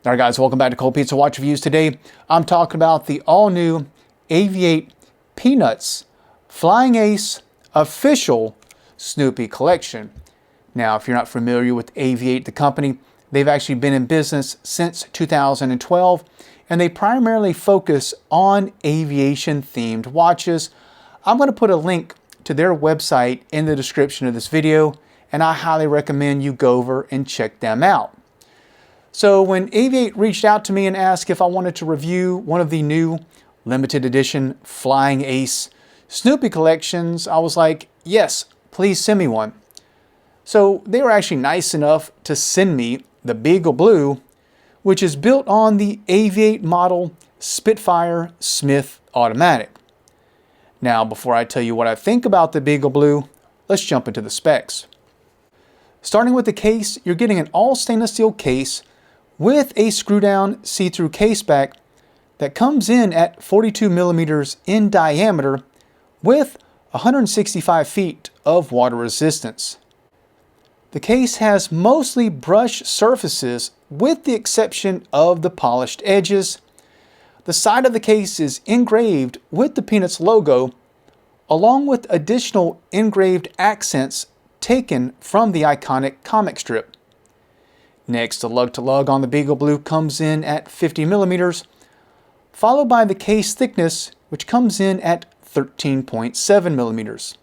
Alright guys, welcome back to Cold Pizza Watch Reviews. Today I'm talking about the all-new Aviate Peanuts Flying Ace official Snoopy collection. Now, if you're not familiar with Aviate, the company, they've actually been in business since 2012, and they primarily focus on aviation-themed watches. I'm going to put a link to their website in the description of this video, and I highly recommend you go over and check them out. So when Aviate reached out to me and asked if I wanted to review one of the new limited edition Flying Ace Snoopy collections, I was like, yes, please send me one. So they were actually nice enough to send me the Beagle Blue, which is built on the Aviate model Spitfire Smith automatic. Now, before I tell you what I think about the Beagle Blue, let's jump into the specs. Starting with the case, you're getting an all stainless steel case with a screw-down see-through case back that comes in at 42 millimeters in diameter with 165 feet of water resistance. The case has mostly brushed surfaces with the exception of the polished edges. The side of the case is engraved with the Peanuts logo, along with additional engraved accents taken from the iconic comic strip. Next, the lug-to-lug on the Beagle Blue comes in at 50 millimeters, followed by the case thickness, which comes in at 13.7 millimeters.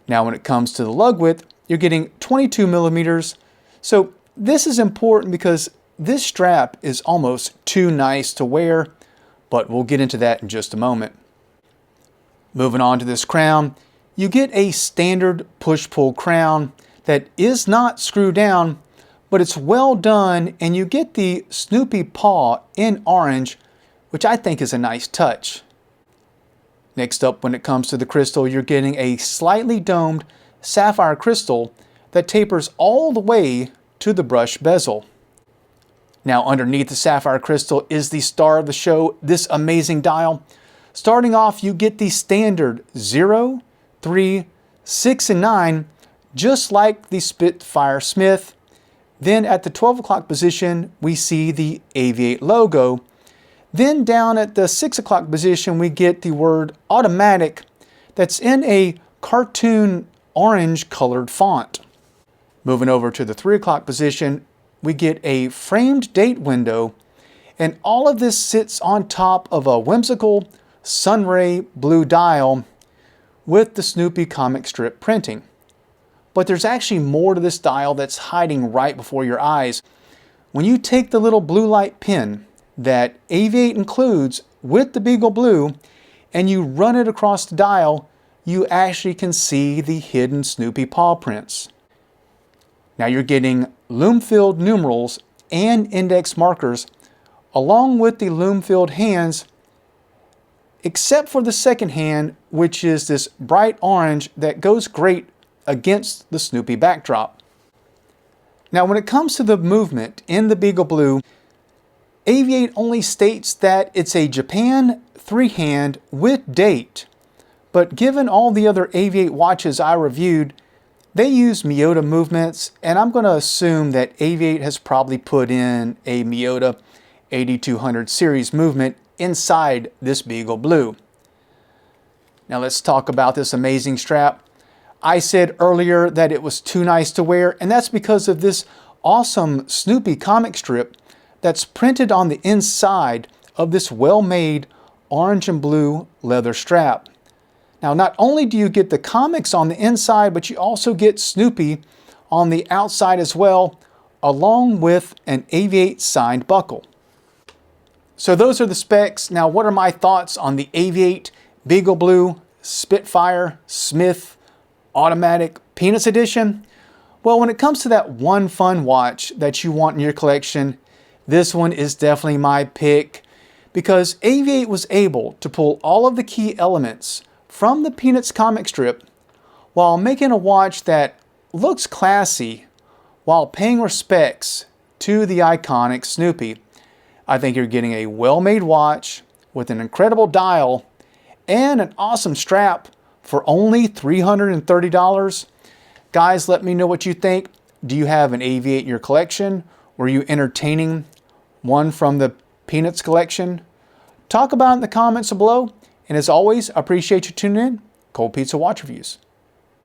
Now, when it comes to the lug width, you're getting 22 millimeters. So this is important because this strap is almost too nice to wear, but we'll get into that in just a moment. Moving on to this crown, you get a standard push-pull crown that is not screwed down, but it's well done, and you get the Snoopy paw in orange, which I think is a nice touch. Next up, when it comes to the crystal, you're getting a slightly domed sapphire crystal that tapers all the way to the brush bezel. Now, underneath the sapphire crystal is the star of the show, this amazing dial. Starting off, you get the standard 0, 3, 6, and 9, just like the Spitfire Smith. Then at the 12 o'clock position, we see the Aviate logo. Then down at the 6 o'clock position, we get the word automatic that's in a cartoon orange colored font. Moving over to the 3 o'clock position, we get a framed date window, and all of this sits on top of a whimsical sunray blue dial with the Snoopy comic strip printing. But there's actually more to this dial that's hiding right before your eyes. When you take the little blue light pin that Aviate includes with the Beagle Blue and you run it across the dial, you actually can see the hidden Snoopy paw prints. Now you're getting lume-filled numerals and index markers along with the lume-filled hands, except for the second hand, which is this bright orange that goes great against the Snoopy backdrop. Now, when it comes to the movement in the Beagle Blue, Aviate only states that it's a Japan 3-hand with date, but given all the other Aviate watches I reviewed, they use Miyota movements, and I'm going to assume that Aviate has probably put in a Miyota 8200 series movement inside this Beagle Blue. Now let's talk about this amazing strap. I said earlier that it was too nice to wear, and that's because of this awesome Snoopy comic strip that's printed on the inside of this well-made orange and blue leather strap. Now, not only do you get the comics on the inside, but you also get Snoopy on the outside as well, along with an Aviate signed buckle. So those are the specs. Now, what are my thoughts on the Aviate Beagle Blue Spitfire Smith Automatic Peanuts Edition? Well, when it comes to that one fun watch that you want in your collection, this one is definitely my pick because Aviate was able to pull all of the key elements from the Peanuts comic strip while making a watch that looks classy while paying respects to the iconic Snoopy. I think you're getting a well-made watch with an incredible dial and an awesome strap for only $330. Guys, let me know what you think. Do you have an Aviate in your collection? Were you entertaining one from the Peanuts collection? Talk about it in the comments below. And as always, I appreciate you tuning in. Cold Pizza Watch Reviews.